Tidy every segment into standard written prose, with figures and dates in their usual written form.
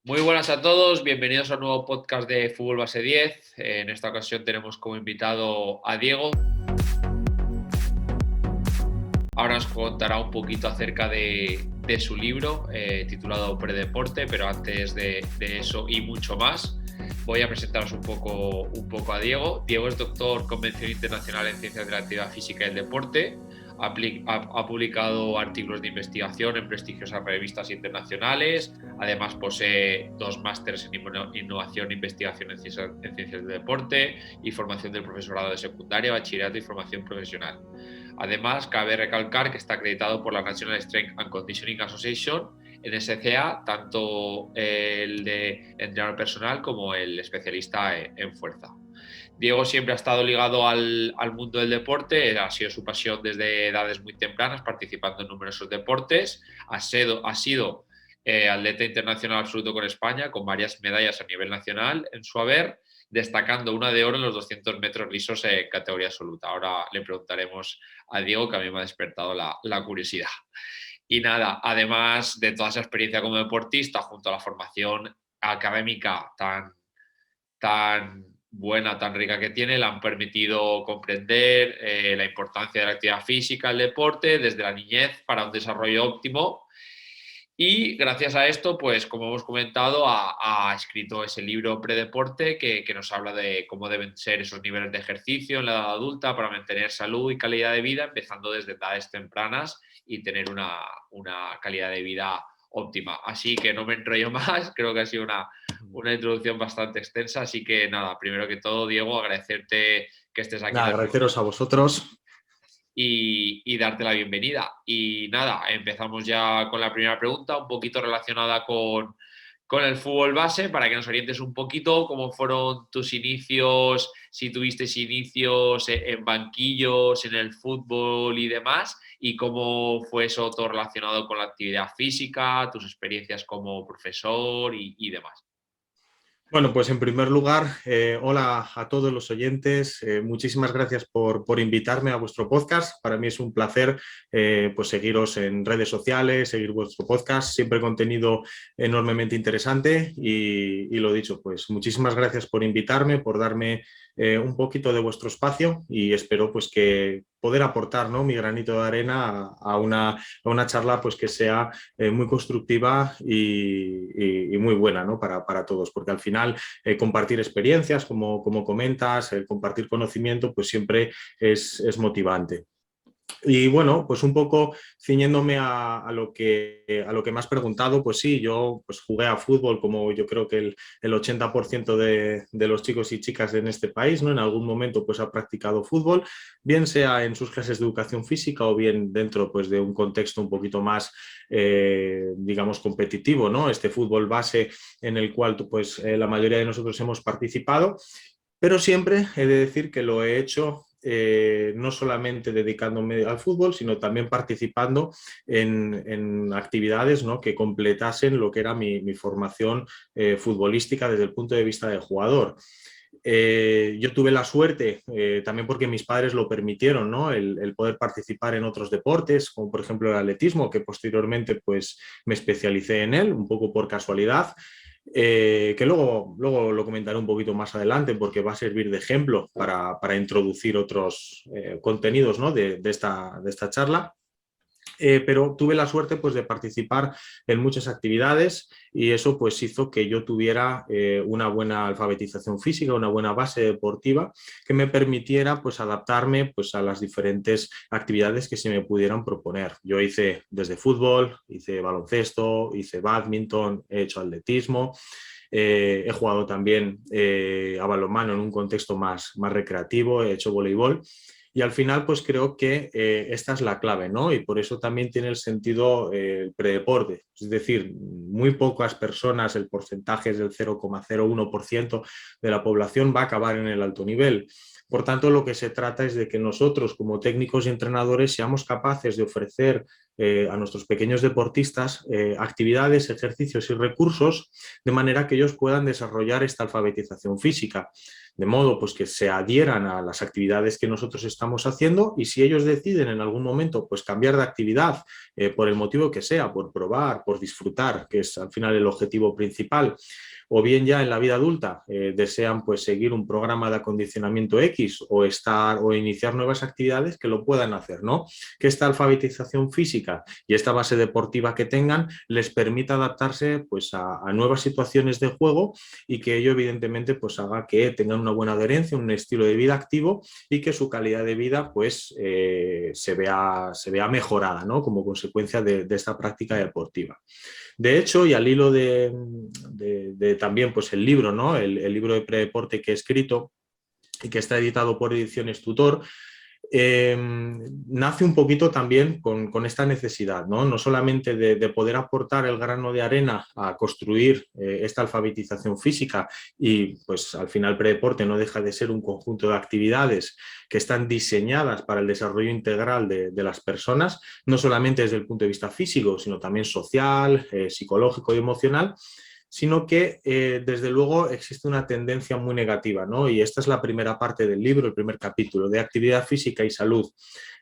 Muy buenas a todos, bienvenidos a un nuevo podcast de Fútbol Base 10. En esta ocasión tenemos como invitado a Diego. Ahora nos contará un poquito acerca de su libro titulado Predeporte, pero antes de eso y mucho más, voy a presentaros un poco a Diego. Diego es doctor con mención internacional en Ciencias de la Actividad Física y el Deporte. Ha publicado artículos de investigación en prestigiosas revistas internacionales. Además, posee 2 másteres en innovación e investigación en ciencias del deporte y formación del profesorado de secundaria, bachillerato y formación profesional. Además, cabe recalcar que está acreditado por la National Strength and Conditioning Association, NSCA, tanto el de entrenador personal como el especialista en fuerza. Diego siempre ha estado ligado al mundo del deporte, ha sido su pasión desde edades muy tempranas, participando en numerosos deportes. Ha sido atleta internacional absoluto con España, con varias medallas a nivel nacional en su haber, destacando una de oro en los 200 metros lisos en categoría absoluta. Ahora le preguntaremos a Diego, que a mí me ha despertado la curiosidad. Y nada, además de toda esa experiencia como deportista, junto a la formación académica tan buena, tan rica que tiene, le han permitido comprender la importancia de la actividad física, el deporte, desde la niñez para un desarrollo óptimo. Y gracias a esto, pues como hemos comentado, ha escrito ese libro Predeporte que nos habla de cómo deben ser esos niveles de ejercicio en la edad adulta para mantener salud y calidad de vida, empezando desde edades tempranas y tener una calidad de vida óptima. Así que no me enrollo más, creo que ha sido una introducción bastante extensa, así que nada, primero que todo, Diego, agradecerte que estés aquí en Nada, el agradeceros a vosotros. y darte la bienvenida. Y nada, empezamos ya con la primera pregunta, un poquito relacionada con el fútbol base, para que nos orientes un poquito cómo fueron tus inicios, si tuviste inicios en banquillos, en el fútbol y demás, y cómo fue eso todo relacionado con la actividad física, tus experiencias como profesor y demás. Bueno, pues en primer lugar, hola a todos los oyentes. Muchísimas gracias por invitarme a vuestro podcast. Para mí es un placer pues seguiros en redes sociales, seguir vuestro podcast. Siempre contenido enormemente interesante y lo dicho, pues muchísimas gracias por invitarme, por darme un poquito de vuestro espacio y espero pues que poder aportar, ¿no?, mi granito de arena a una charla pues que sea muy constructiva y muy buena, ¿no?, para todos, porque al final compartir experiencias, como comentas, compartir conocimiento, pues siempre es motivante. Y bueno, pues un poco ciñéndome a lo que me has preguntado, pues sí, yo pues jugué a fútbol como yo creo que el 80% de los chicos y chicas en este país, ¿no? En algún momento pues ha practicado fútbol, bien sea en sus clases de educación física o bien dentro pues de un contexto un poquito más, digamos, competitivo, ¿no? Este fútbol base en el cual pues la mayoría de nosotros hemos participado. Pero siempre he de decir que lo he hecho no solamente dedicándome al fútbol, sino también participando en actividades, ¿no?, que completasen lo que era mi formación futbolística desde el punto de vista del jugador. Yo tuve la suerte, también porque mis padres lo permitieron, ¿no?, el poder participar en otros deportes, como por ejemplo el atletismo, que posteriormente pues, me especialicé en él, un poco por casualidad. Que luego lo comentaré un poquito más adelante porque va a servir de ejemplo para introducir otros contenidos, ¿no?, de esta charla. Pero tuve la suerte pues, de participar en muchas actividades y eso pues, hizo que yo tuviera una buena alfabetización física, una buena base deportiva que me permitiera pues, adaptarme pues, a las diferentes actividades que se me pudieran proponer. Yo hice desde fútbol, hice baloncesto, hice bádminton, he hecho atletismo. He jugado también a balonmano en un contexto más recreativo, he hecho voleibol. Y al final, pues creo que esta es la clave, ¿no? Y por eso también tiene el sentido el predeporte. Es decir, muy pocas personas, el porcentaje es del 0,01% de la población, va a acabar en el alto nivel. Por tanto, lo que se trata es de que nosotros, como técnicos y entrenadores, seamos capaces de ofrecer a nuestros pequeños deportistas actividades, ejercicios y recursos de manera que ellos puedan desarrollar esta alfabetización física. de modo pues que se adhieran a las actividades que nosotros estamos haciendo, y si ellos deciden en algún momento pues cambiar de actividad por el motivo que sea, por probar, por disfrutar, que es al final el objetivo principal, o bien ya en la vida adulta desean pues seguir un programa de acondicionamiento X o iniciar nuevas actividades, que lo puedan hacer, ¿no? Que esta alfabetización física y esta base deportiva que tengan les permita adaptarse pues a nuevas situaciones de juego, y que ello evidentemente pues haga que tengan una buena adherencia, un estilo de vida activo, y que su calidad de vida pues se vea mejorada, ¿no? Como consecuencia de esta práctica deportiva. De hecho, y al hilo de también pues el libro, ¿no? El libro de predeporte que he escrito y que está editado por Ediciones Tutor, nace un poquito también con esta necesidad, ¿no? No solamente de poder aportar el grano de arena a construir esta alfabetización física, y pues al final predeporte no deja de ser un conjunto de actividades que están diseñadas para el desarrollo integral de las personas, no solamente desde el punto de vista físico, sino también social, psicológico y emocional, sino que desde luego existe una tendencia muy negativa, ¿no? Y esta es la primera parte del libro, el primer capítulo, de actividad física y salud.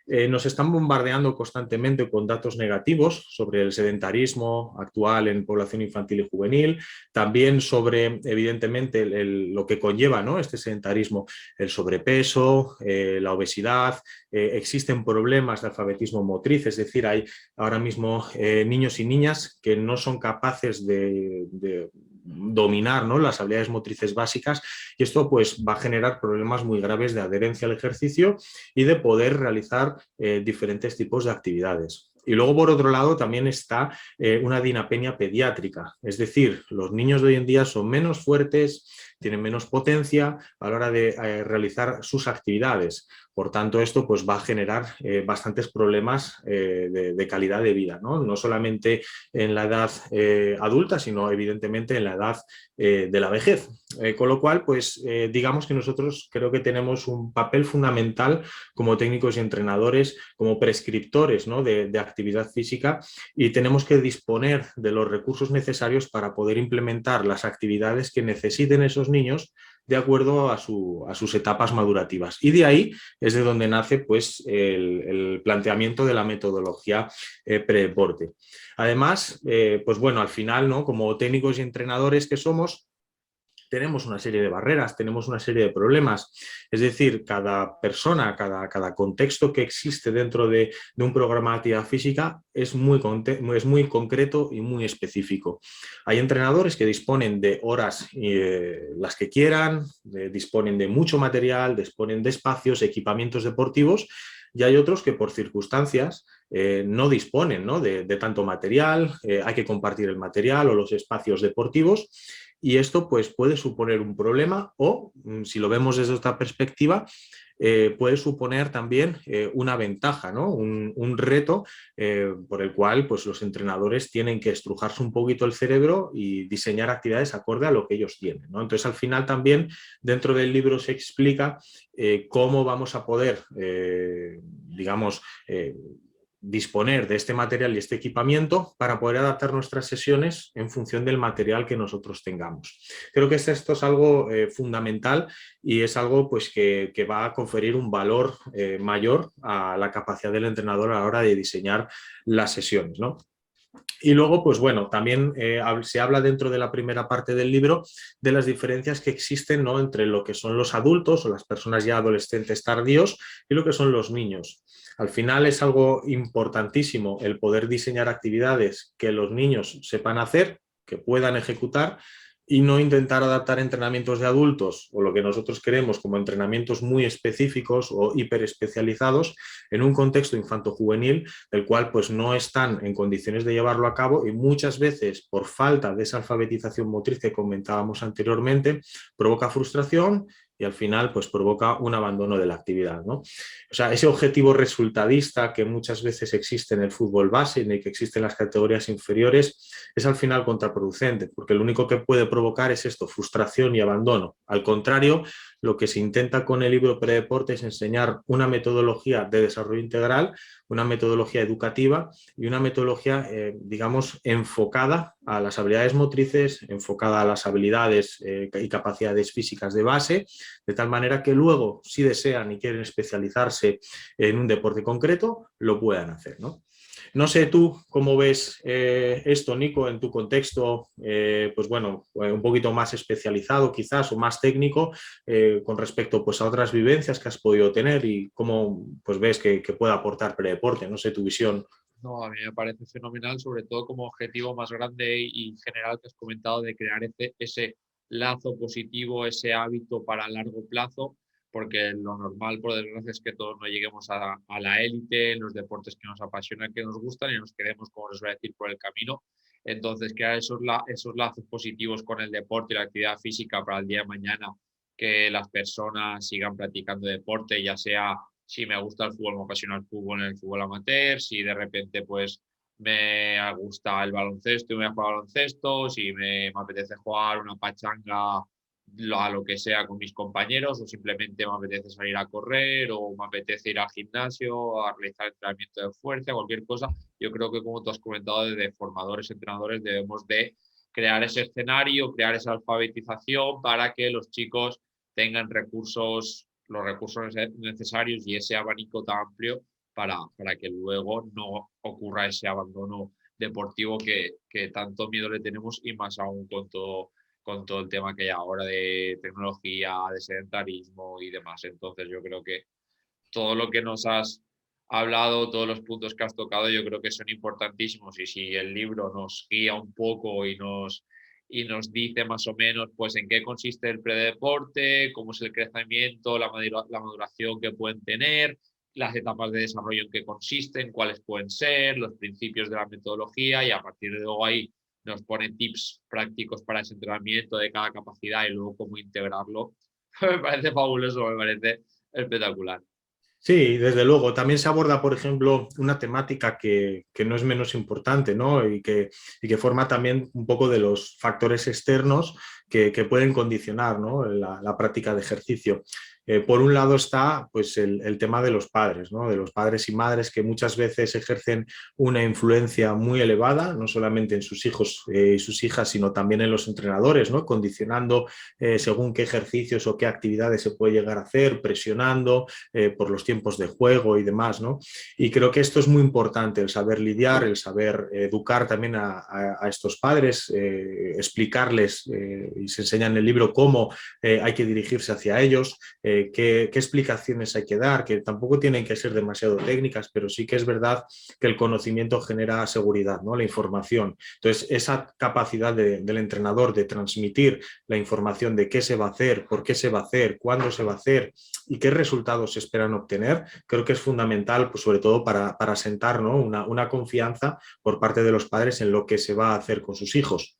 Nos están bombardeando constantemente con datos negativos sobre el sedentarismo actual en población infantil y juvenil, también sobre, evidentemente, lo que conlleva, ¿no?, este sedentarismo, el sobrepeso, la obesidad. Existen problemas de alfabetismo motriz, es decir, hay ahora mismo niños y niñas que no son capaces de dominar, ¿no?, las habilidades motrices básicas, y esto pues va a generar problemas muy graves de adherencia al ejercicio y de poder realizar diferentes tipos de actividades. Y luego, por otro lado, también está una dinapenia pediátrica, es decir, los niños de hoy en día son menos fuertes, tienen menos potencia a la hora de realizar sus actividades. Por tanto, esto pues, va a generar bastantes problemas de calidad de vida, ¿no? No solamente en la edad adulta, sino evidentemente en la edad de la vejez. Con lo cual, pues digamos que nosotros creo que tenemos un papel fundamental como técnicos y entrenadores, como prescriptores, ¿no?, de actividad física, y tenemos que disponer de los recursos necesarios para poder implementar las actividades que necesiten esos niños de acuerdo a sus etapas madurativas. Y de ahí es de donde nace pues, el planteamiento de la metodología predeporte. Además, pues bueno, al final, ¿no?, como técnicos y entrenadores que somos, tenemos una serie de barreras, tenemos una serie de problemas. Es decir, cada persona, cada contexto que existe dentro de un programa de actividad física es muy concreto y muy específico. Hay entrenadores que disponen de horas las que quieran, disponen de mucho material, disponen de espacios, equipamientos deportivos, y hay otros que por circunstancias no disponen, ¿no?, de tanto material, hay que compartir el material o los espacios deportivos, y esto pues, puede suponer un problema o, si lo vemos desde otra perspectiva, puede suponer también una ventaja, ¿no?, un reto por el cual pues, los entrenadores tienen que estrujarse un poquito el cerebro y diseñar actividades acorde a lo que ellos tienen, ¿no? Entonces, al final también dentro del libro se explica cómo vamos a poder, digamos, disponer de este material y este equipamiento para poder adaptar nuestras sesiones en función del material que nosotros tengamos. Creo que esto es algo fundamental, y es algo pues, que va a conferir un valor mayor a la capacidad del entrenador a la hora de diseñar las sesiones, ¿no? Y luego, pues bueno, también se habla dentro de la primera parte del libro de las diferencias que existen, ¿no?, entre lo que son los adultos o las personas ya adolescentes tardíos y lo que son los niños. Al final es algo importantísimo el poder diseñar actividades que los niños sepan hacer, que puedan ejecutar, y no intentar adaptar entrenamientos de adultos o lo que nosotros queremos como entrenamientos muy específicos o hiperespecializados en un contexto infanto-juvenil del cual pues, no están en condiciones de llevarlo a cabo, y muchas veces por falta de esa alfabetización motriz que comentábamos anteriormente provoca frustración y al final pues, provoca un abandono de la actividad, ¿no? O sea, ese objetivo resultadista que muchas veces existe en el fútbol base y que existe en las categorías inferiores es al final contraproducente, porque lo único que puede provocar es esto, frustración y abandono. Al contrario, lo que se intenta con el libro Predeporte es enseñar una metodología de desarrollo integral, una metodología educativa y una metodología, digamos, enfocada a las habilidades motrices, enfocada a las habilidades y capacidades físicas de base, de tal manera que luego, si desean y quieren especializarse en un deporte concreto, lo puedan hacer, ¿no? No sé tú cómo ves esto, Nico, en tu contexto, pues bueno, un poquito más especializado quizás o más técnico con respecto pues, a otras vivencias que has podido tener y cómo pues, ves que puede aportar Predeporte, no sé, tu visión. No, a mí me parece fenomenal, sobre todo como objetivo más grande y general que has comentado de crear ese lazo positivo, ese hábito para largo plazo, porque lo normal, por desgracia, es que todos no lleguemos a la élite en los deportes que nos apasionan, que nos gustan y nos quedemos, como les voy a decir, por el camino. Entonces, crear esos lazos positivos con el deporte y la actividad física para el día de mañana, que las personas sigan practicando deporte, ya sea si me gusta el fútbol, me apasiona el fútbol en el fútbol amateur, si de repente pues me gusta el baloncesto y me voy a jugar baloncesto, si me apetece jugar una pachanga a lo que sea con mis compañeros o simplemente me apetece salir a correr o me apetece ir al gimnasio a realizar entrenamiento de fuerza, cualquier cosa. Yo creo que como tú has comentado, desde formadores, entrenadores, debemos de crear ese escenario, crear esa alfabetización para que los chicos tengan los recursos necesarios y ese abanico tan amplio para que luego no ocurra ese abandono deportivo que tanto miedo le tenemos y más aún con todo el tema que hay ahora de tecnología, de sedentarismo y demás. Entonces yo creo que todo lo que nos has hablado, todos los puntos que has tocado, yo creo que son importantísimos y si el libro nos guía un poco y nos dice más o menos pues en qué consiste el predeporte, cómo es el crecimiento, la maduración que pueden tener, las etapas de desarrollo en qué consisten, cuáles pueden ser, los principios de la metodología y a partir de luego ahí nos pone tips prácticos para ese entrenamiento de cada capacidad y luego cómo integrarlo. Me parece fabuloso, me parece espectacular. Sí, desde luego. También se aborda, por ejemplo, una temática que no es menos importante, ¿no? Y que forma también un poco de los factores externos que pueden condicionar, ¿no? La práctica de ejercicio. Por un lado está pues, el tema de los padres, ¿no? De los padres y madres que muchas veces ejercen una influencia muy elevada, no solamente en sus hijos y sus hijas, sino también en los entrenadores, ¿no? Condicionando según qué ejercicios o qué actividades se puede llegar a hacer, presionando por los tiempos de juego y demás, ¿no? Y creo que esto es muy importante, el saber lidiar, el saber educar también a estos padres, explicarles, y se enseña en el libro cómo hay que dirigirse hacia ellos, qué explicaciones hay que dar, que tampoco tienen que ser demasiado técnicas, pero sí que es verdad que el conocimiento genera seguridad, ¿no? La información. Entonces, esa capacidad del entrenador de transmitir la información de qué se va a hacer, por qué se va a hacer, cuándo se va a hacer y qué resultados se esperan obtener, creo que es fundamental, pues, sobre todo para sentar, ¿no? una confianza por parte de los padres en lo que se va a hacer con sus hijos.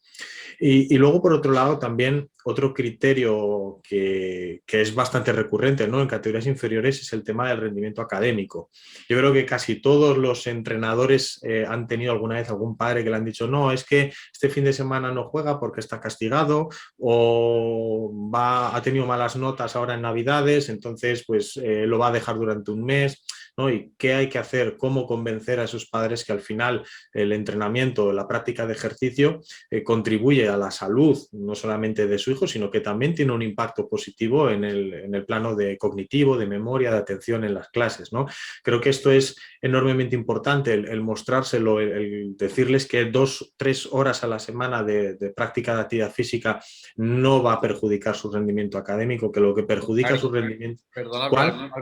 Y luego, por otro lado, también otro criterio que es bastante recurrente, ¿no? En categorías inferiores es el tema del rendimiento académico. Yo creo que casi todos los entrenadores han tenido alguna vez algún padre que le han dicho, no, es que este fin de semana no juega porque está castigado o ha tenido malas notas ahora en Navidades, entonces pues lo va a dejar durante un mes. ¿No? ¿Y qué hay que hacer? ¿Cómo convencer a esos padres que al final el entrenamiento, la práctica de ejercicio contribuye a la salud, no solamente de su hijo, sino que también tiene un impacto positivo en el plano de cognitivo, de memoria, de atención en las clases, ¿no? Creo que esto es enormemente importante, el mostrárselo, el decirles que 2-3 horas a la semana de práctica de actividad física no va a perjudicar su rendimiento académico, que lo que perjudica su rendimiento... Perdona, pero ¿Cuál?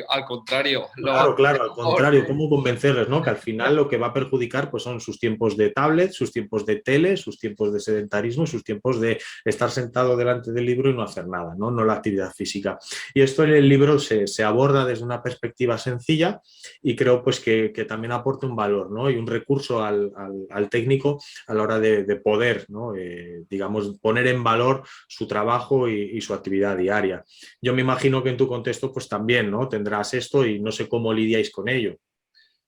al contrario, lo va a Claro, hacer claro, al mejor. contrario, ¿cómo convencerles, no? Que al final lo que va a perjudicar pues, son sus tiempos de tablet, sus tiempos de tele, sus tiempos de sedentarismo, sus tiempos de estar sentado delante del libro y no hacer nada, ¿no? No la actividad física. Y esto en el libro se aborda desde una perspectiva sencilla y creo pues, que también aporta un valor, ¿no? Y un recurso al técnico a la hora de poder, ¿no? Digamos, poner en valor su trabajo y su actividad diaria. Yo me imagino que en tu contexto pues también, ¿no? Tendrás esto y no sé cómo lidiáis con ello.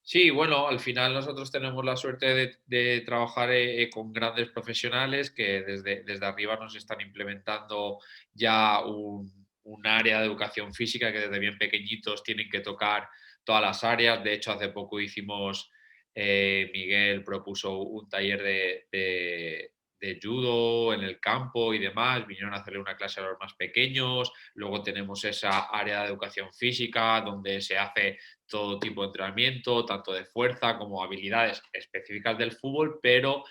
Sí, bueno, al final nosotros tenemos la suerte de trabajar con grandes profesionales que desde arriba nos están implementando ya un área de educación física que desde bien pequeñitos tienen que tocar todas las áreas. De hecho, hace poco Miguel propuso un taller de judo en el campo y demás, vinieron a hacerle una clase a los más pequeños. Luego tenemos esa área de educación física donde se hace todo tipo de entrenamiento, tanto de fuerza como habilidades específicas del fútbol, pero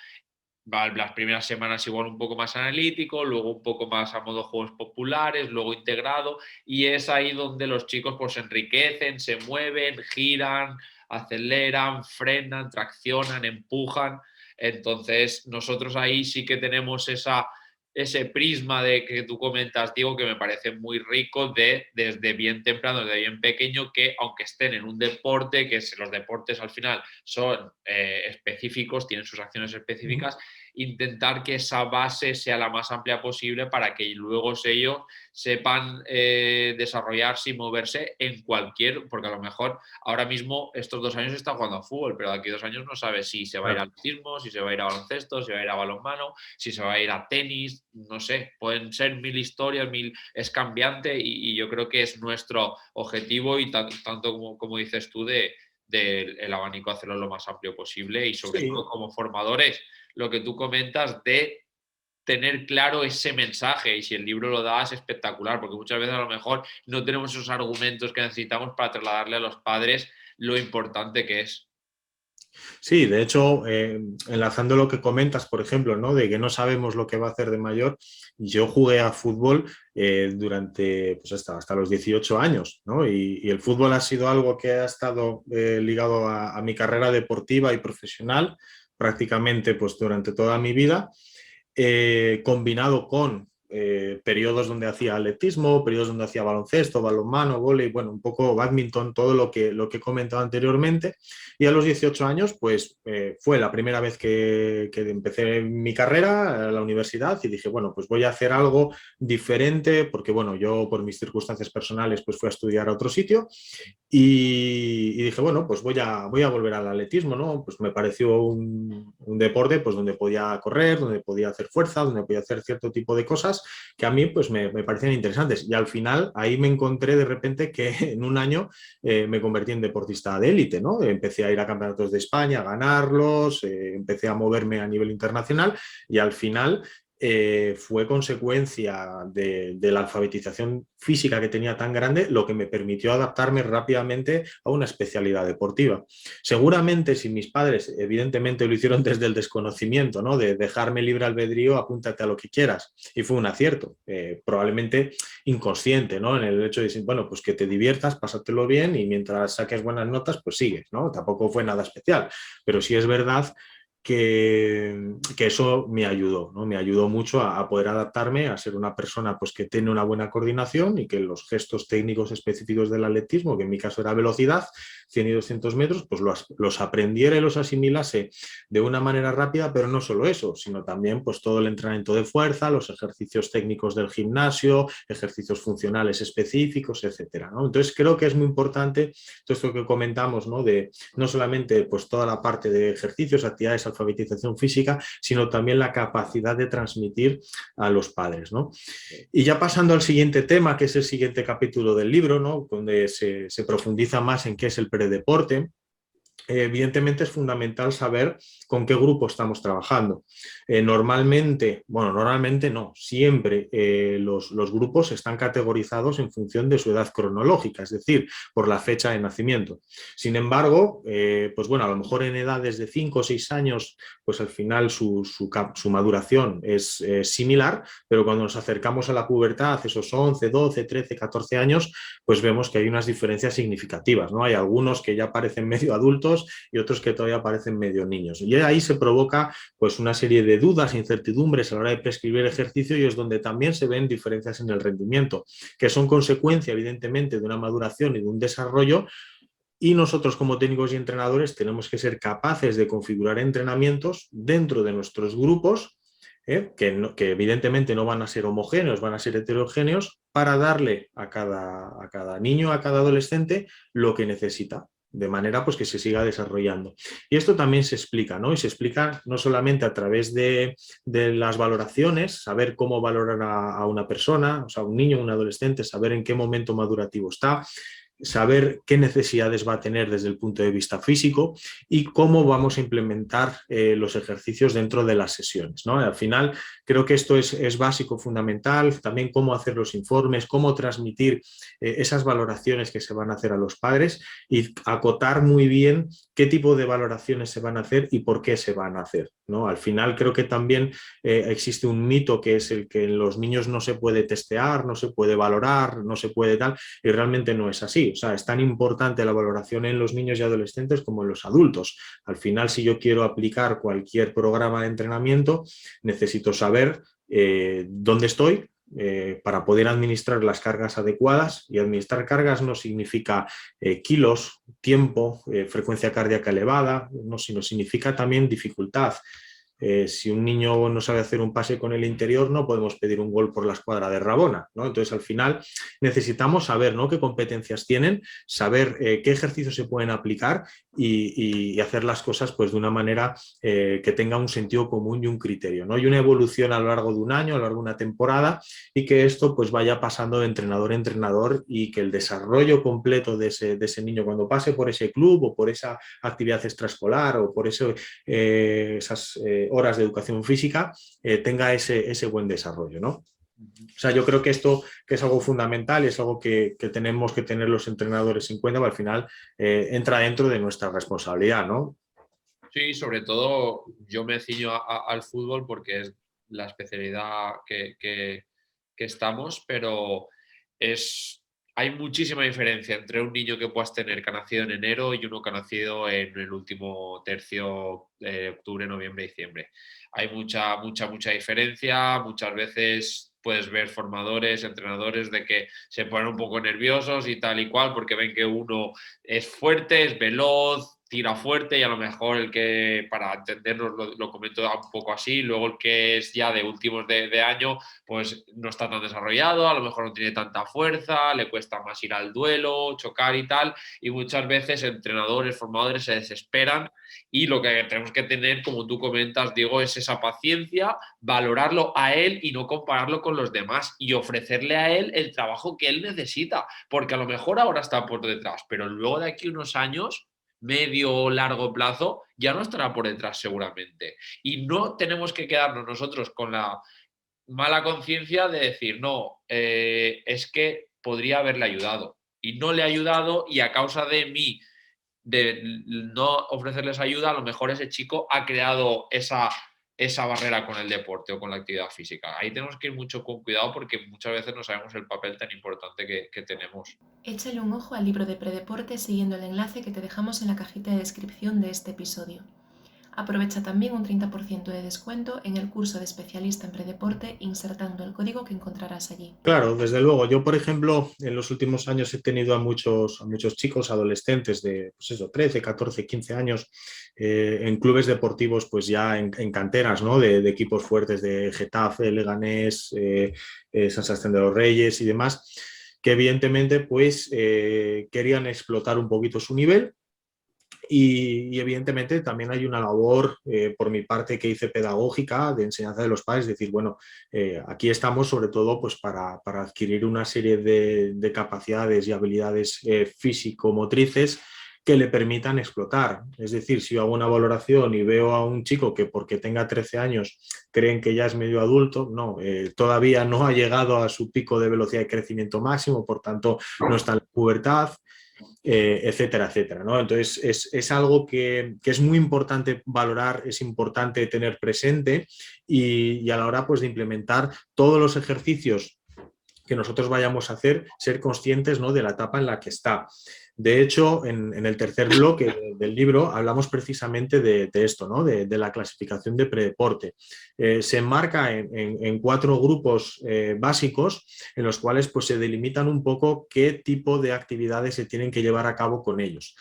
las primeras semanas igual un poco más analítico, luego un poco más a modo juegos populares, luego integrado, y es ahí donde los chicos pues se enriquecen, se mueven, giran, aceleran, frenan, traccionan, empujan. Entonces nosotros ahí sí que tenemos ese prisma de que tú comentas, Diego, que me parece muy rico desde bien temprano, desde bien pequeño, que aunque estén en un deporte, que los deportes al final son específicos, tienen sus acciones específicas, intentar que esa base sea la más amplia posible para que luego ellos sepan desarrollarse y moverse en cualquier, porque a lo mejor ahora mismo estos 2 años está jugando a fútbol, pero de aquí a 2 años no sabe si se va a ir al atletismo, si se va a ir a baloncesto, si va a ir a balonmano, si se va a ir a tenis, no sé, pueden ser mil historias, es cambiante y yo creo que es nuestro objetivo y tanto como dices tú del abanico hacerlo lo más amplio posible y sobre todo como formadores, lo que tú comentas de tener claro ese mensaje y si el libro lo da es espectacular porque muchas veces a lo mejor no tenemos esos argumentos que necesitamos para trasladarle a los padres lo importante que es. Sí, de hecho, enlazando lo que comentas, por ejemplo, ¿no? De que no sabemos lo que va a hacer de mayor, yo jugué a fútbol durante pues hasta los 18 años, ¿no? Y el fútbol ha sido algo que ha estado ligado a mi carrera deportiva y profesional prácticamente pues, durante toda mi vida, combinado con periodos donde hacía atletismo, periodos donde hacía baloncesto, balonmano, vóley, bueno, un poco bádminton, todo lo que he comentado anteriormente. Y a los 18 años, pues fue la primera vez que empecé mi carrera a la universidad y dije, bueno, pues voy a hacer algo diferente porque, bueno, yo por mis circunstancias personales, pues fui a estudiar a otro sitio y dije, bueno, pues voy a volver al atletismo, ¿no? Pues me pareció un deporte pues, donde podía correr, donde podía hacer fuerza, donde podía hacer cierto tipo de cosas que a mí pues, me parecían interesantes. Y al final ahí me encontré de repente que en un año me convertí en deportista de élite, ¿no? Empecé a ir a campeonatos de España, a ganarlos, empecé a moverme a nivel internacional y al final fue consecuencia de la alfabetización física que tenía tan grande lo que me permitió adaptarme rápidamente a una especialidad deportiva. Seguramente si mis padres evidentemente lo hicieron desde el desconocimiento, ¿no? De dejarme libre albedrío, apúntate a lo que quieras. Y fue un acierto, probablemente inconsciente, ¿no? En el hecho de decir, bueno, pues que te diviertas, pásatelo bien y mientras saques buenas notas, pues sigues, ¿no? Tampoco fue nada especial, pero sí es verdad que eso me ayudó, ¿no? Me ayudó mucho a poder adaptarme, a ser una persona pues, que tiene una buena coordinación y que los gestos técnicos específicos del atletismo, que en mi caso era velocidad, 100 y 200 metros, pues los aprendiera y los asimilase de una manera rápida, pero no solo eso, sino también pues, todo el entrenamiento de fuerza, los ejercicios técnicos del gimnasio, ejercicios funcionales específicos, etcétera, ¿no? Entonces creo que es muy importante todo esto que comentamos, ¿no? De no solamente pues, toda la parte de ejercicios, actividades, alfabetización física, sino también la capacidad de transmitir a los padres, ¿no? Y ya pasando al siguiente tema, que es el siguiente capítulo del libro, ¿no? Donde se profundiza más en qué es el predeporte. Evidentemente es fundamental saber con qué grupo estamos trabajando. Normalmente no, siempre los grupos están categorizados en función de su edad cronológica, es decir, por la fecha de nacimiento. Sin embargo, pues bueno, a lo mejor en edades de 5 o 6 años, pues al final su maduración es similar, pero cuando nos acercamos a la pubertad, esos 11, 12, 13, 14 años, pues vemos que hay unas diferencias significativas, ¿no? Hay algunos que ya parecen medio adultos y otros que todavía parecen medio niños. Y ahí se provoca pues, una serie de dudas, incertidumbres a la hora de prescribir ejercicio y es donde también se ven diferencias en el rendimiento, que son consecuencia evidentemente de una maduración y de un desarrollo. Y nosotros como técnicos y entrenadores tenemos que ser capaces de configurar entrenamientos dentro de nuestros grupos, que evidentemente no van a ser homogéneos, van a ser heterogéneos, para darle a cada niño, a cada adolescente, lo que necesita, de manera pues, que se siga desarrollando. Y esto también se explica, ¿no? Y se explica no solamente a través de las valoraciones, saber cómo valorar a una persona, o sea, un niño, un adolescente, saber en qué momento madurativo está, saber qué necesidades va a tener desde el punto de vista físico y cómo vamos a implementar los ejercicios dentro de las sesiones, ¿no? Al final creo que esto es básico, fundamental, también cómo hacer los informes, cómo transmitir esas valoraciones que se van a hacer a los padres y acotar muy bien qué tipo de valoraciones se van a hacer y por qué se van a hacer, ¿no? Al final creo que también existe un mito que es el que en los niños no se puede testear, no se puede valorar, no se puede tal, y realmente no es así. O sea, es tan importante la valoración en los niños y adolescentes como en los adultos. Al final, si yo quiero aplicar cualquier programa de entrenamiento, necesito saber dónde estoy, para poder administrar las cargas adecuadas, y administrar cargas no significa kilos, tiempo, frecuencia cardíaca elevada, no, sino significa también dificultad. Si un niño no sabe hacer un pase con el interior, no podemos pedir un gol por la escuadra de Rabona, ¿no? Entonces, al final, necesitamos saber, ¿no?, qué competencias tienen, saber qué ejercicios se pueden aplicar y hacer las cosas pues, de una manera que tenga un sentido común y un criterio, ¿no? Y una evolución a lo largo de un año, a lo largo de una temporada, y que esto pues, vaya pasando de entrenador a entrenador y que el desarrollo completo de ese niño cuando pase por ese club o por esa actividad extraescolar o por esas horas de educación física tenga ese buen desarrollo, ¿no? O sea, yo creo que esto que es algo fundamental y es algo que tenemos que tener los entrenadores en cuenta, pero al final entra dentro de nuestra responsabilidad, ¿no? Sí, sobre todo yo me ciño al fútbol porque es la especialidad que estamos, pero hay muchísima diferencia entre un niño que puedas tener que ha nacido en enero y uno que ha nacido en el último tercio de octubre, noviembre, diciembre. Hay mucha diferencia. Muchas veces puedes ver formadores, entrenadores de que se ponen un poco nerviosos y tal y cual porque ven que uno es fuerte, es veloz, tira fuerte, y a lo mejor el que, para entendernos, lo comento un poco así, luego el que es ya de últimos de año, pues no está tan desarrollado, a lo mejor no tiene tanta fuerza, le cuesta más ir al duelo, chocar y tal, y muchas veces entrenadores, formadores se desesperan, y lo que tenemos que tener, como tú comentas, Diego, es esa paciencia, valorarlo a él y no compararlo con los demás, y ofrecerle a él el trabajo que él necesita, porque a lo mejor ahora está por detrás, pero luego de aquí unos años, medio o largo plazo, ya no estará por detrás seguramente. Y no tenemos que quedarnos nosotros con la mala conciencia de decir, no, es que podría haberle ayudado. Y no le ha ayudado, y a causa de mí, de no ofrecerles ayuda, a lo mejor ese chico ha creado esa barrera con el deporte o con la actividad física. Ahí tenemos que ir mucho con cuidado porque muchas veces no sabemos el papel tan importante que tenemos. Échale un ojo al libro de Predeporte siguiendo el enlace que te dejamos en la cajita de descripción de este episodio. Aprovecha también un 30% de descuento en el curso de especialista en Predeporte insertando el código que encontrarás allí. Claro, desde luego. Yo, por ejemplo, en los últimos años he tenido a muchos chicos, adolescentes de pues eso, 13, 14, 15 años en clubes deportivos, pues ya en canteras, ¿no? De equipos fuertes de Getafe, Leganés, San Sebastián de los Reyes y demás, que evidentemente pues querían explotar un poquito su nivel. Y evidentemente también hay una labor por mi parte que hice pedagógica de enseñanza de los padres, decir, bueno, aquí estamos sobre todo pues para adquirir una serie de capacidades y habilidades físico-motrices que le permitan explotar. Es decir, si yo hago una valoración y veo a un chico que porque tenga 13 años creen que ya es medio adulto, no, todavía no ha llegado a su pico de velocidad de crecimiento máximo, por tanto no está en la pubertad, etcétera, etcétera, ¿no? Entonces es algo que es muy importante valorar, es importante tener presente y a la hora pues, de implementar todos los ejercicios que nosotros vayamos a hacer, ser conscientes, ¿no?, de la etapa en la que está. De hecho, en el tercer bloque del libro hablamos precisamente de esto, ¿no?, de la clasificación de predeporte. Se enmarca en 4 grupos básicos en los cuales pues, se delimitan un poco qué tipo de actividades se tienen que llevar a cabo con ellos.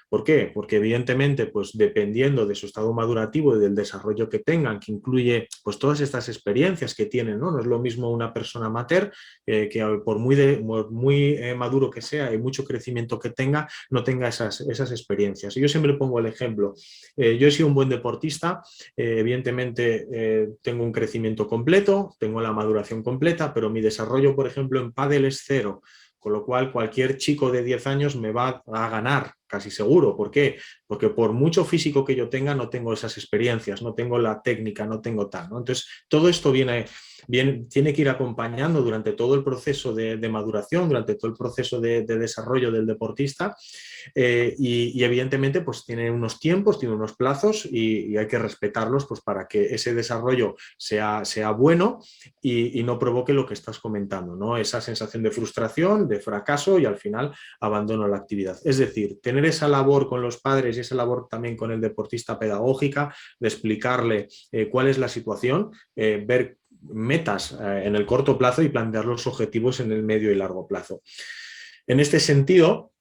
¿Por qué? Porque evidentemente, pues dependiendo de su estado madurativo y del desarrollo que tengan, que incluye pues todas estas experiencias que tienen, ¿no? No es lo mismo una persona amateur que por muy maduro que sea y mucho crecimiento que tenga, no tenga esas experiencias. Y yo siempre pongo el ejemplo. Yo he sido un buen deportista, evidentemente tengo un crecimiento completo, tengo la maduración completa, pero mi desarrollo, por ejemplo, en pádel es cero. con lo cual cualquier chico de 10 años me va a ganar, casi seguro. ¿Por qué? Porque por mucho físico que yo tenga, no tengo esas experiencias, no tengo la técnica, no tengo tal, ¿no? Entonces, todo esto tiene que ir acompañando durante todo el proceso de maduración, durante todo el proceso de desarrollo del deportista, y evidentemente pues tiene unos tiempos, tiene unos plazos y hay que respetarlos pues para que ese desarrollo sea bueno y no provoque lo que estás comentando, ¿no? Esa sensación de frustración, de fracaso y al final abandono la actividad. Es decir, tener esa labor con los padres y esa labor también con el deportista pedagógica, de explicarle cuál es la situación, ver metas en el corto plazo y plantear los objetivos en el medio y largo plazo. En este sentido,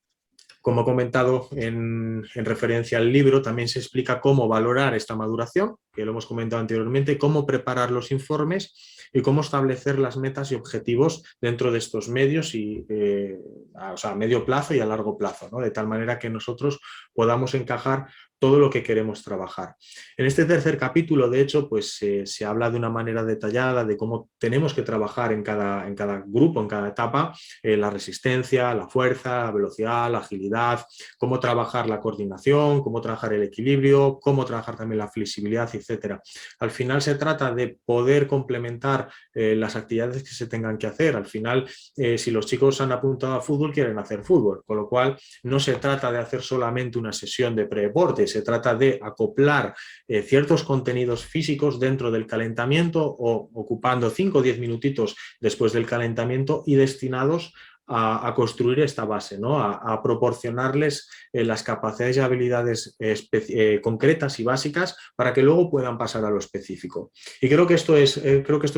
como he comentado en referencia al libro, también se explica cómo valorar esta maduración, que lo hemos comentado anteriormente, cómo preparar los informes y cómo establecer las metas y objetivos dentro de estos medios, o sea, a medio plazo y a largo plazo, ¿no? De tal manera que nosotros podamos encajar todo lo que queremos trabajar. En este tercer capítulo, de hecho, pues se habla de una manera detallada de cómo tenemos que trabajar en cada grupo, en cada etapa, la resistencia, la fuerza, la velocidad, la agilidad, cómo trabajar la coordinación, cómo trabajar el equilibrio, cómo trabajar también la flexibilidad, etc. Al final se trata de poder complementar las actividades que se tengan que hacer. Al final, si los chicos han apuntado a fútbol, quieren hacer fútbol, con lo cual no se trata de hacer solamente una sesión de predeporte, se trata de acoplar ciertos contenidos físicos dentro del calentamiento o ocupando 5 o 10 minutitos después del calentamiento y destinados a construir esta base, ¿no? A proporcionarles las capacidades y habilidades concretas y básicas para que luego puedan pasar a lo específico. Y creo que esto es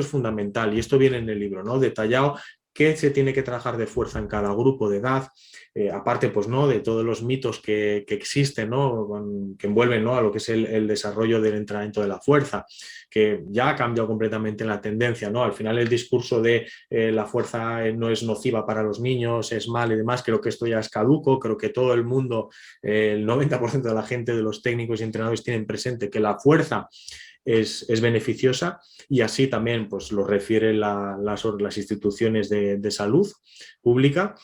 fundamental y esto viene en el libro, ¿no? Detallado qué se tiene que trabajar de fuerza en cada grupo de edad, aparte pues, ¿no? de todos los mitos que existen, ¿no? Que envuelven, ¿no? a lo que es el desarrollo del entrenamiento de la fuerza, que ya ha cambiado completamente la tendencia, ¿no? Al final el discurso de la fuerza no es nociva para los niños, es mal y demás, creo que esto ya es caduco, creo que todo el mundo, el 90% de la gente, de los técnicos y entrenadores tienen presente que la fuerza es beneficiosa y así también pues, lo refieren las instituciones de salud pública,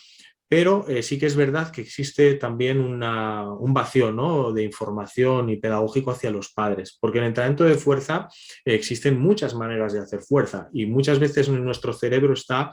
pero sí que es verdad que existe también un vacío, ¿no? de información y pedagógico hacia los padres, porque en el entrenamiento de fuerza existen muchas maneras de hacer fuerza y muchas veces en nuestro cerebro está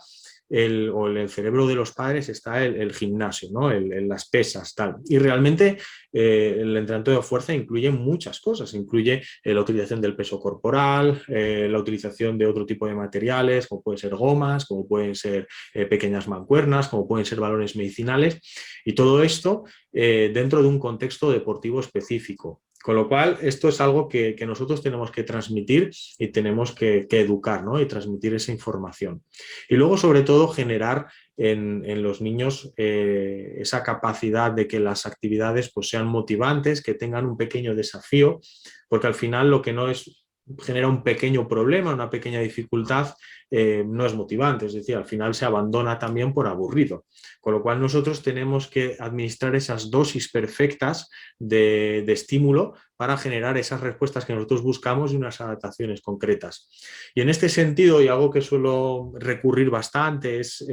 o en el cerebro de los padres está el gimnasio, ¿no? las pesas, tal. Y realmente el entrenamiento de fuerza incluye muchas cosas, incluye la utilización del peso corporal, la utilización de otro tipo de materiales, como pueden ser gomas, como pueden ser pequeñas mancuernas, como pueden ser balones medicinales, y todo esto dentro de un contexto deportivo específico. Con lo cual, esto es algo que nosotros tenemos que transmitir y tenemos que educar, ¿no? y transmitir esa información. Y luego, sobre todo, generar en los niños esa capacidad de que las actividades pues, sean motivantes, que tengan un pequeño desafío, porque al final lo que no es genera un pequeño problema, una pequeña dificultad, no es motivante, es decir, al final se abandona también por aburrido. Con lo cual nosotros tenemos que administrar esas dosis perfectas de estímulo para generar esas respuestas que nosotros buscamos y unas adaptaciones concretas. Y en este sentido, y algo que suelo recurrir bastante, es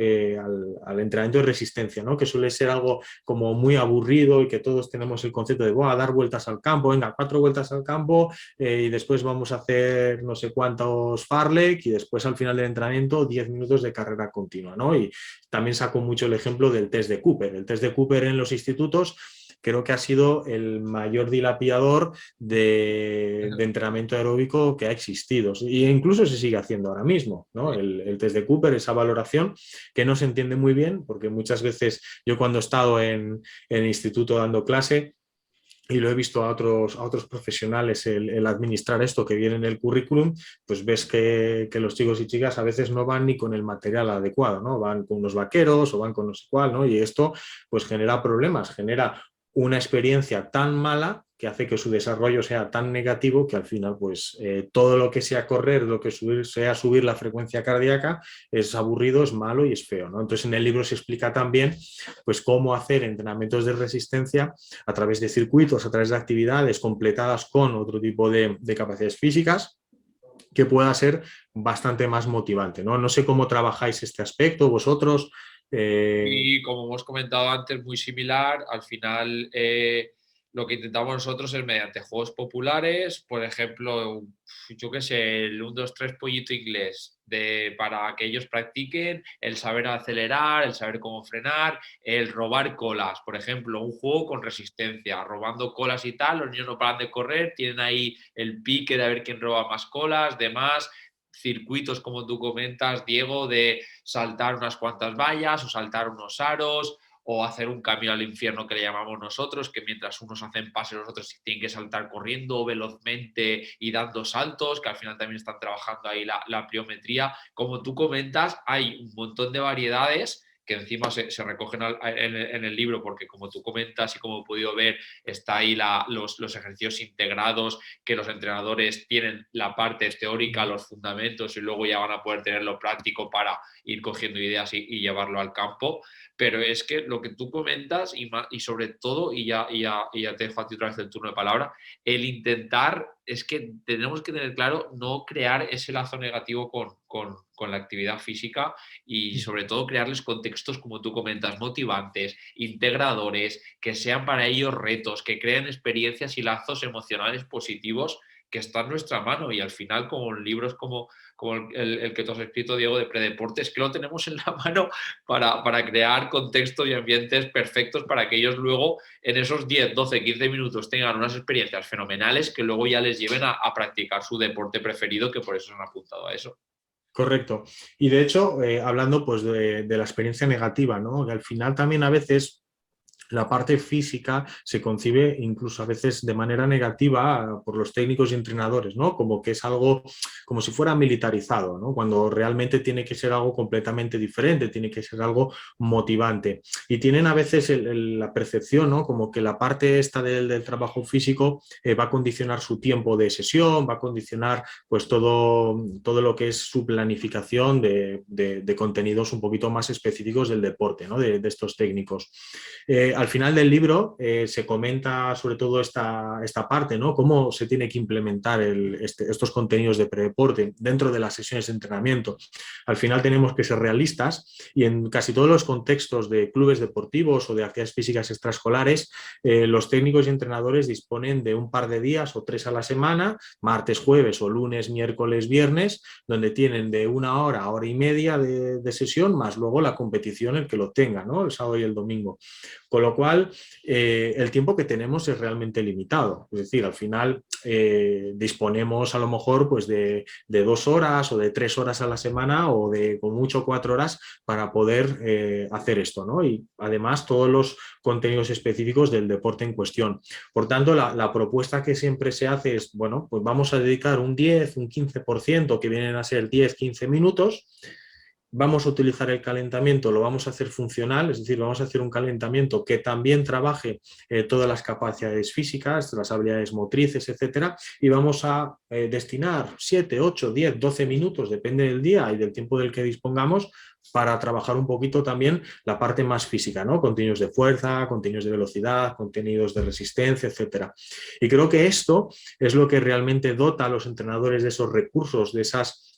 al entrenamiento de resistencia, ¿no? que suele ser algo como muy aburrido y que todos tenemos el concepto de dar vueltas al campo, venga, 4 vueltas al campo y después vamos a hacer no sé cuántos fartlek y después al final del entrenamiento 10 minutos de carrera continua, ¿no? Y también saco mucho el ejemplo del test de Cooper. El test de Cooper en los institutos creo que ha sido el mayor dilapidador de entrenamiento aeróbico que ha existido. E incluso se sigue haciendo ahora mismo, ¿no? El test de Cooper, esa valoración que no se entiende muy bien, porque muchas veces yo cuando he estado en el instituto dando clase, y lo he visto a otros profesionales el administrar esto que viene en el currículum, pues ves que los chicos y chicas a veces no van ni con el material adecuado, ¿no? Van con unos vaqueros o van con no sé cuál, ¿no? Y esto pues genera problemas, genera una experiencia tan mala que hace que su desarrollo sea tan negativo que al final pues todo lo que sea correr, lo que sea subir la frecuencia cardíaca es aburrido, es malo y es feo, ¿no? Entonces en el libro se explica también pues cómo hacer entrenamientos de resistencia a través de circuitos, a través de actividades completadas con otro tipo de capacidades físicas que pueda ser bastante más motivante, ¿no? No sé cómo trabajáis este aspecto vosotros, Y como hemos comentado antes, muy similar. Al final, lo que intentamos nosotros es mediante juegos populares, por ejemplo, yo qué sé, el 1, 2, 3 pollito inglés, para que ellos practiquen el saber acelerar, el saber cómo frenar, el robar colas, por ejemplo, un juego con resistencia, robando colas y tal, los niños no paran de correr, tienen ahí el pique de a ver quién roba más colas, demás, circuitos como tú comentas, Diego, de saltar unas cuantas vallas o saltar unos aros o hacer un camino al infierno que le llamamos nosotros, que mientras unos hacen pases, los otros tienen que saltar corriendo velozmente y dando saltos, que al final también están trabajando ahí la pliometría. Como tú comentas, hay un montón de variedades que encima se recogen en el libro, porque como tú comentas y como he podido ver, está ahí los ejercicios integrados, que los entrenadores tienen la parte teórica, los fundamentos, y luego ya van a poder tener lo práctico para ir cogiendo ideas y llevarlo al campo. Pero es que lo que tú comentas, y sobre todo, y ya te dejo a ti otra vez el turno de palabra, el intentar, es que tenemos que tener claro no crear ese lazo negativo con la actividad física y sobre todo crearles contextos, como tú comentas, motivantes, integradores, que sean para ellos retos, que creen experiencias y lazos emocionales positivos que están en nuestra mano. Y al final, con libros como el que tú has escrito, Diego, de Predeportes, que lo tenemos en la mano para crear contextos y ambientes perfectos para que ellos luego en esos 10, 12, 15 minutos tengan unas experiencias fenomenales que luego ya les lleven a practicar su deporte preferido, que por eso se han apuntado a eso. Correcto. Y de hecho, hablando pues de la experiencia negativa, ¿no? Que al final también a veces la parte física se concibe incluso a veces de manera negativa por los técnicos y entrenadores, ¿no? Como que es algo como si fuera militarizado, ¿no? Cuando realmente tiene que ser algo completamente diferente, tiene que ser algo motivante. Y tienen a veces la percepción, ¿no? Como que la parte esta del trabajo físico va a condicionar su tiempo de sesión, va a condicionar pues todo lo que es su planificación de contenidos un poquito más específicos del deporte, ¿no? De estos técnicos. Al final del libro se comenta sobre todo esta parte, ¿no? Cómo se tiene que implementar estos contenidos de predeporte dentro de las sesiones de entrenamiento. Al final tenemos que ser realistas y en casi todos los contextos de clubes deportivos o de actividades físicas extraescolares, los técnicos y entrenadores disponen de un par de días o 3 a la semana, martes, jueves o lunes, miércoles, viernes, donde tienen de 1 hora a hora y media de sesión, más luego la competición el que lo tenga, ¿no? El sábado y el domingo. Con lo cual, el tiempo que tenemos es realmente limitado. Es decir, al final disponemos a lo mejor pues de 2 horas o de 3 horas a la semana o de con mucho 4 horas para poder hacer esto, ¿no? Y además todos los contenidos específicos del deporte en cuestión. Por tanto, la propuesta que siempre se hace es, bueno, pues vamos a dedicar un 10, un 15%, que vienen a ser 10, 15 minutos. Vamos a utilizar el calentamiento, lo vamos a hacer funcional, es decir, vamos a hacer un calentamiento que también trabaje todas las capacidades físicas, las habilidades motrices, etcétera, y vamos a destinar 7, 8, 10, 12 minutos, depende del día y del tiempo del que dispongamos, para trabajar un poquito también la parte más física, ¿no? Contenidos de fuerza, contenidos de velocidad, contenidos de resistencia, etcétera. Y creo que esto es lo que realmente dota a los entrenadores de esos recursos, de esas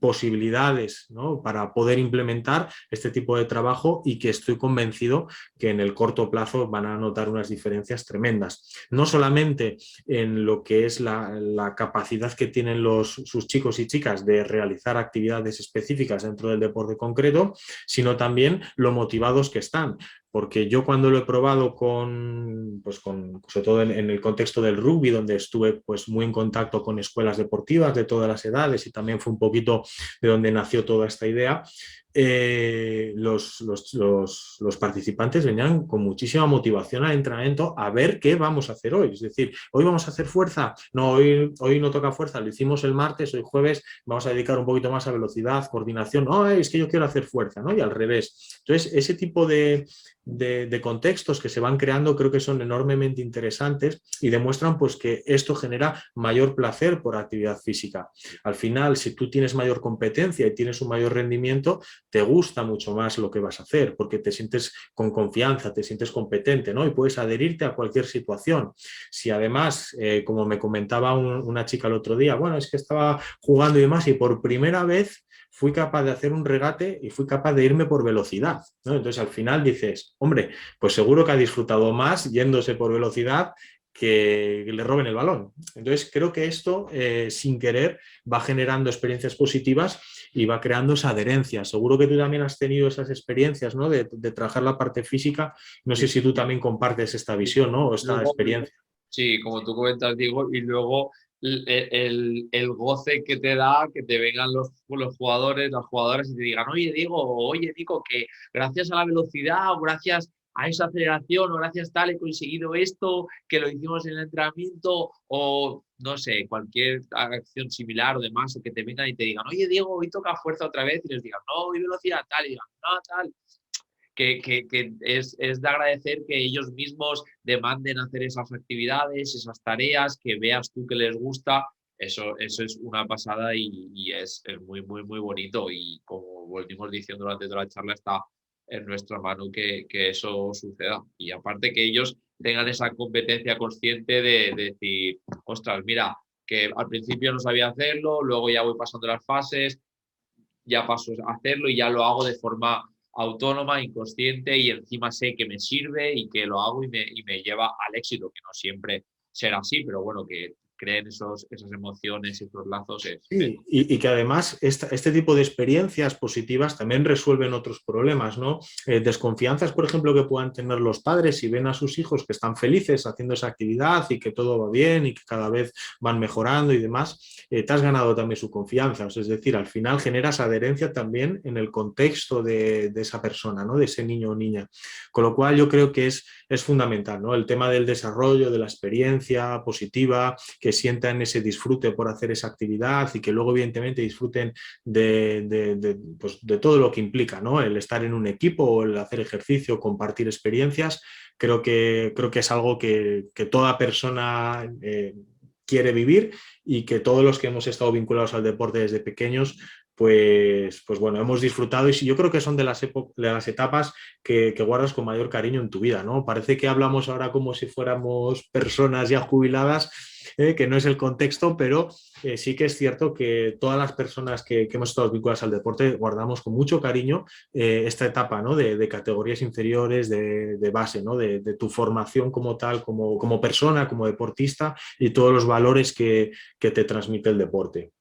posibilidades, ¿no? Para poder implementar este tipo de trabajo y que estoy convencido que en el corto plazo van a notar unas diferencias tremendas. No solamente en lo que es la capacidad que tienen sus chicos y chicas de realizar actividades específicas dentro del deporte concreto, sino también lo motivados que están. Porque yo cuando lo he probado sobre todo en el contexto del rugby, donde estuve pues, muy en contacto con escuelas deportivas de todas las edades y también fue un poquito de donde nació toda esta idea, los participantes venían con muchísima motivación al entrenamiento a ver qué vamos a hacer hoy. Es decir, hoy vamos a hacer fuerza, no, hoy no toca fuerza, lo hicimos el martes, hoy jueves vamos a dedicar un poquito más a velocidad, coordinación, no, es que yo quiero hacer fuerza, ¿no? Y al revés. Entonces, ese tipo de contextos que se van creando creo que son enormemente interesantes y demuestran pues, que esto genera mayor placer por actividad física. Al final, si tú tienes mayor competencia y tienes un mayor rendimiento, te gusta mucho más lo que vas a hacer porque te sientes con confianza, te sientes competente, ¿no? Y puedes adherirte a cualquier situación. Si además, como me comentaba una chica el otro día, bueno, es que estaba jugando y demás y por primera vez fui capaz de hacer un regate y fui capaz de irme por velocidad, ¿no? Entonces al final dices, hombre, pues seguro que ha disfrutado más yéndose por velocidad que le roben el balón. Entonces creo que esto, sin querer, va generando experiencias positivas y va creando esa adherencia. Seguro que tú también has tenido esas experiencias, ¿no? De trabajar la parte física. No sé si tú también compartes esta visión, ¿no? O esta experiencia. Sí, como tú comentas, Diego, y luego el goce que te da que te vengan los jugadores, las jugadoras y te digan, oye, Diego, oye, Nico, que gracias a la velocidad o gracias a esa aceleración o gracias tal he conseguido esto, que lo hicimos en el entrenamiento o no sé, cualquier acción similar o demás, o que te vengan y te digan, oye, Diego, hoy toca fuerza otra vez y les digan, no, hoy velocidad tal, y digan, no, tal. Que es de agradecer que ellos mismos demanden hacer esas actividades, esas tareas, que veas tú que les gusta. Eso es una pasada y es muy, muy, muy bonito. Y como volvimos diciendo durante toda la charla, está en nuestra mano que eso suceda. Y aparte que ellos tengan esa competencia consciente de decir, ostras, mira, que al principio no sabía hacerlo, luego ya voy pasando las fases, ya paso a hacerlo y ya lo hago de forma autónoma, inconsciente y encima sé que me sirve y que lo hago y me lleva al éxito, que no siempre será así, pero bueno, que creen esas emociones, esos lazos. Sí, y que además este tipo de experiencias positivas también resuelven otros problemas, ¿no? Desconfianzas, por ejemplo, que puedan tener los padres si ven a sus hijos que están felices haciendo esa actividad y que todo va bien y que cada vez van mejorando y demás, te has ganado también su confianza. Es decir, al final generas adherencia también en el contexto de esa persona, ¿no? De ese niño o niña. Con lo cual yo creo que es fundamental, ¿no? El tema del desarrollo, de la experiencia positiva, que sientan ese disfrute por hacer esa actividad y que luego evidentemente disfruten pues, de todo lo que implica, ¿no? El estar en un equipo o el hacer ejercicio, compartir experiencias. Creo que es algo que toda persona quiere vivir y que todos los que hemos estado vinculados al deporte desde pequeños pues bueno, hemos disfrutado y yo creo que son de las etapas que guardas con mayor cariño en tu vida, ¿no? Parece que hablamos ahora como si fuéramos personas ya jubiladas, que no es el contexto, pero sí que es cierto que todas las personas que hemos estado vinculadas al deporte guardamos con mucho cariño esta etapa, ¿no? De categorías inferiores, de base, ¿no? De tu formación como tal, como persona, como deportista y todos los valores que te transmite el deporte.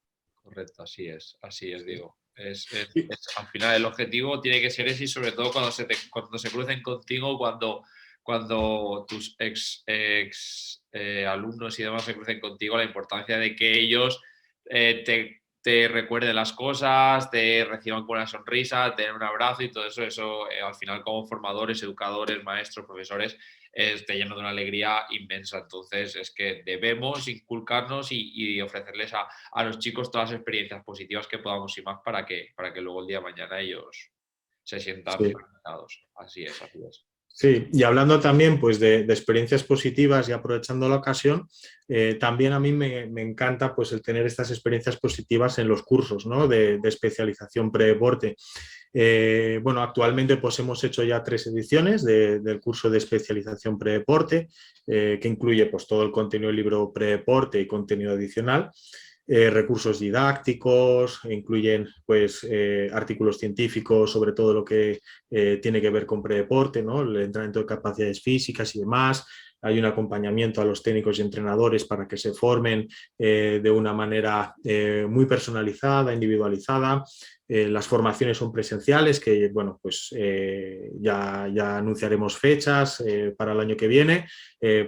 Correcto, así es, Diego. Al final el objetivo tiene que ser ese y sobre todo cuando se crucen contigo, cuando tus ex alumnos y demás se crucen contigo, la importancia de que ellos te recuerden las cosas, te reciban con una sonrisa, te den un abrazo y todo eso al final como formadores, educadores, maestros, profesores, te llena de una alegría inmensa. Entonces es que debemos inculcarnos y ofrecerles a los chicos todas las experiencias positivas que podamos y más para que luego el día de mañana ellos se sientan Sí. realizados. Así es. Sí, y hablando también pues, de experiencias positivas y aprovechando la ocasión, también a mí me encanta pues, el tener estas experiencias positivas en los cursos, ¿no? de especialización pre-deporte. Bueno, actualmente pues, hemos hecho ya 3 ediciones del curso de especialización pre-deporte, que incluye pues, todo el contenido del libro pre-deporte y contenido adicional. Recursos didácticos, incluyen pues, artículos científicos sobre todo lo que tiene que ver con predeporte, ¿no? El entrenamiento de capacidades físicas y demás. Hay un acompañamiento a los técnicos y entrenadores para que se formen de una manera muy personalizada, individualizada. Las formaciones son presenciales, que bueno, pues ya anunciaremos fechas para el año que viene,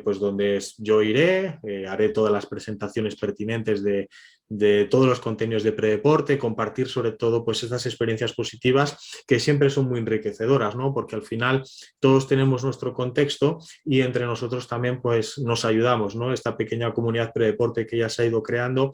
pues donde yo iré, haré todas las presentaciones pertinentes de todos los contenidos de predeporte, compartir sobre todo pues estas experiencias positivas que siempre son muy enriquecedoras, ¿no? Porque al final todos tenemos nuestro contexto y entre nosotros también pues nos ayudamos, ¿no? Esta pequeña comunidad predeporte que ya se ha ido creando,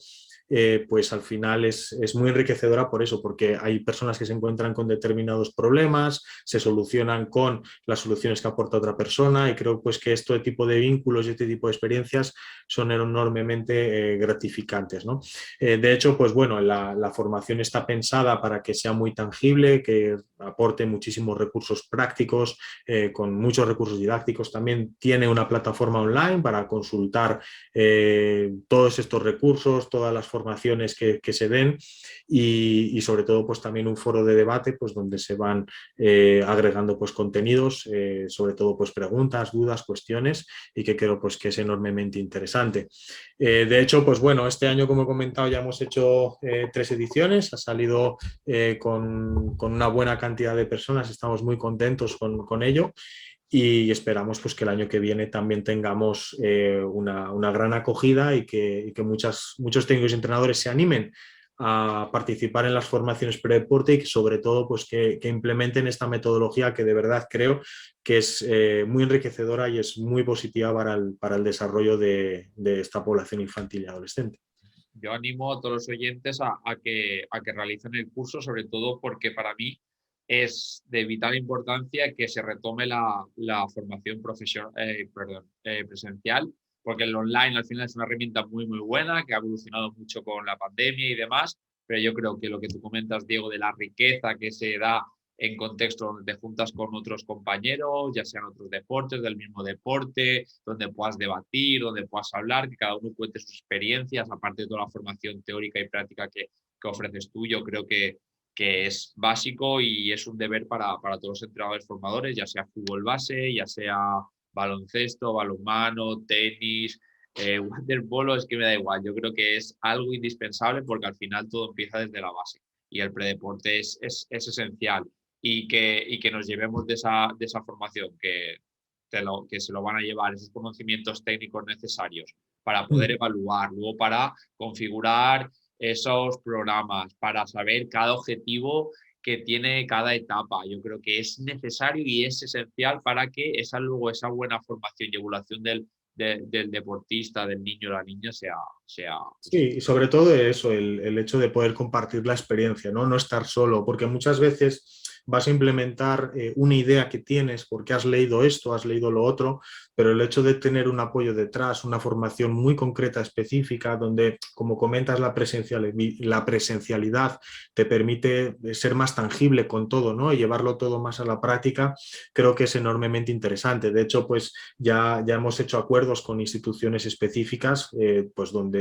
pues al final es muy enriquecedora por eso, porque hay personas que se encuentran con determinados problemas, se solucionan con las soluciones que aporta otra persona y creo pues que este tipo de vínculos y este tipo de experiencias son enormemente gratificantes, ¿no? De hecho, pues bueno, la formación está pensada para que sea muy tangible, que aporte muchísimos recursos prácticos, con muchos recursos didácticos. También tiene una plataforma online para consultar todos estos recursos, todas las formaciones formaciones que se den y sobre todo pues también un foro de debate pues donde se van agregando pues contenidos, sobre todo pues preguntas, dudas, cuestiones y que creo pues que es enormemente interesante. De hecho, pues bueno, este año, como he comentado, ya hemos hecho 3 ediciones, ha salido con una buena cantidad de personas, estamos muy contentos con ello y esperamos pues, que el año que viene también tengamos una gran acogida y que muchos técnicos y entrenadores se animen a participar en las formaciones predeporte y que sobre todo pues, que implementen esta metodología que de verdad creo que es muy enriquecedora y es muy positiva para el desarrollo de esta población infantil y adolescente. Yo animo a todos los oyentes a que realicen el curso, sobre todo porque para mí es de vital importancia que se retome la formación presencial, porque el online al final es una herramienta muy, muy buena, que ha evolucionado mucho con la pandemia y demás, pero yo creo que lo que tú comentas, Diego, de la riqueza que se da en contextos donde te juntas con otros compañeros, ya sean otros deportes, del mismo deporte, donde puedas debatir, donde puedas hablar, que cada uno cuente sus experiencias, aparte de toda la formación teórica y práctica que ofreces tú, yo creo que es básico y es un deber para todos los entrenadores formadores, ya sea fútbol base, ya sea baloncesto, balonmano, tenis, waterpolo, es que me da igual. Yo creo que es algo indispensable porque al final todo empieza desde la base y el predeporte es esencial y que nos llevemos de esa formación, que se lo van a llevar esos conocimientos técnicos necesarios para poder evaluar, luego para configurar esos programas, para saber cada objetivo que tiene cada etapa. Yo creo que es necesario y es esencial para que esa buena formación y evaluación del deportista, del niño o la niña sea... Sí, y sobre todo eso, el hecho de poder compartir la experiencia, ¿no? No estar solo, porque muchas veces vas a implementar una idea que tienes porque has leído esto, has leído lo otro, pero el hecho de tener un apoyo detrás, una formación muy concreta, específica, donde, como comentas, la presencialidad te permite ser más tangible con todo, ¿no? Y llevarlo todo más a la práctica, creo que es enormemente interesante. De hecho, pues ya hemos hecho acuerdos con instituciones específicas, pues donde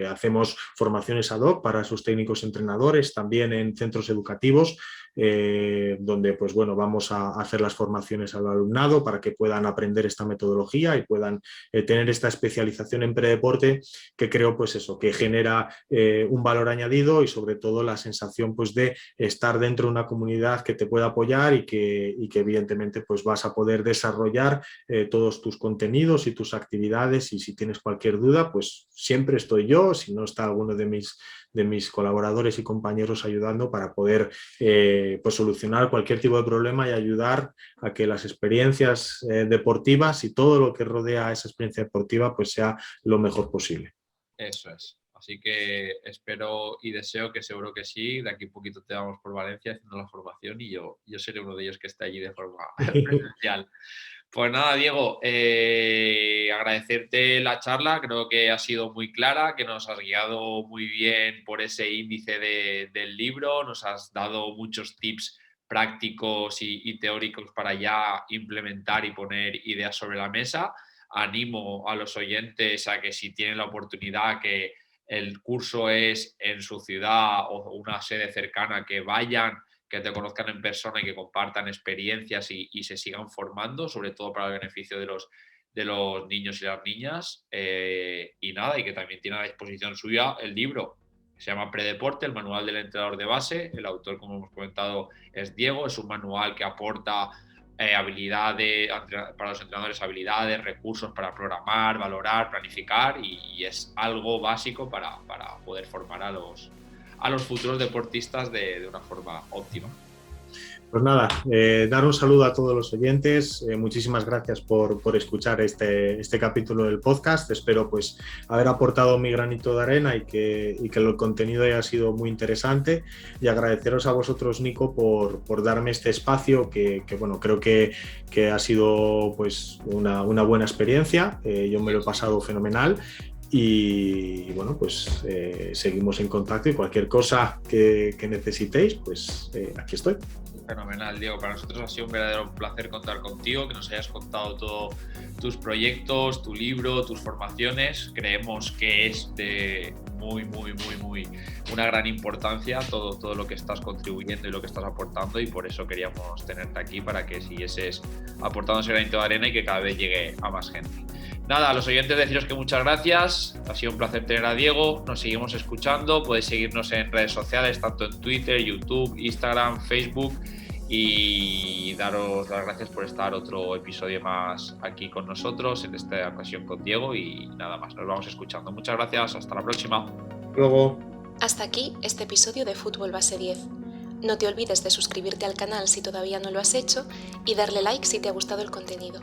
hacemos formaciones ad hoc para sus técnicos entrenadores, también en centros educativos, donde pues bueno, vamos a hacer las formaciones al alumnado para que puedan aprender esta metodología y puedan tener esta especialización en predeporte, que creo pues eso, que genera un valor añadido y sobre todo la sensación pues de estar dentro de una comunidad que te pueda apoyar y que evidentemente pues vas a poder desarrollar todos tus contenidos y tus actividades, y si tienes cualquier duda pues siempre estoy yo, si no está alguno de mis colaboradores y compañeros ayudando para poder pues solucionar cualquier tipo de problema y ayudar a que las experiencias deportivas y todo lo que rodea a esa experiencia deportiva pues sea lo mejor posible. Eso es. Así que espero y deseo que seguro que sí. De aquí a poquito te vamos por Valencia haciendo la formación y yo seré uno de ellos que esté allí de forma presencial. Pues nada, Diego, agradecerte la charla, creo que ha sido muy clara, que nos has guiado muy bien por ese índice del libro, nos has dado muchos tips prácticos y teóricos para ya implementar y poner ideas sobre la mesa. Animo a los oyentes a que si tienen la oportunidad, que el curso es en su ciudad o una sede cercana, que vayan, que te conozcan en persona y que compartan experiencias y se sigan formando, sobre todo para el beneficio de los niños y las niñas. Y nada, y que también tiene a la disposición suya el libro, que se llama Predeporte, el manual del entrenador de base. El autor, como hemos comentado, es Diego. Es un manual que aporta habilidades para los entrenadores, habilidades, recursos para programar, valorar, planificar, y es algo básico para poder formar a los futuros deportistas de una forma óptima. Pues nada, dar un saludo a todos los oyentes, muchísimas gracias por escuchar este capítulo del podcast. Espero pues haber aportado mi granito de arena y que el contenido haya sido muy interesante, y agradeceros a vosotros, Nico, por darme este espacio que bueno, creo que ha sido pues una buena experiencia. Yo me lo he pasado fenomenal. Y bueno, pues seguimos en contacto y cualquier cosa que necesitéis, pues aquí estoy. Fenomenal, Diego. Para nosotros ha sido un verdadero placer contar contigo, que nos hayas contado todos tus proyectos, tu libro, tus formaciones. Creemos que es de muy una gran importancia todo lo que estás contribuyendo y lo que estás aportando, y por eso queríamos tenerte aquí para que siguieses aportando ese granito de arena y que cada vez llegue a más gente. Nada, a los oyentes deciros que muchas gracias, ha sido un placer tener a Diego, nos seguimos escuchando, podéis seguirnos en redes sociales, tanto en Twitter, YouTube, Instagram, Facebook, y daros las gracias por estar otro episodio más aquí con nosotros, en esta ocasión con Diego, y nada más, nos vamos escuchando. Muchas gracias, hasta la próxima. Luego. Hasta aquí este episodio de Fútbol Base 10. No te olvides de suscribirte al canal si todavía no lo has hecho y darle like si te ha gustado el contenido.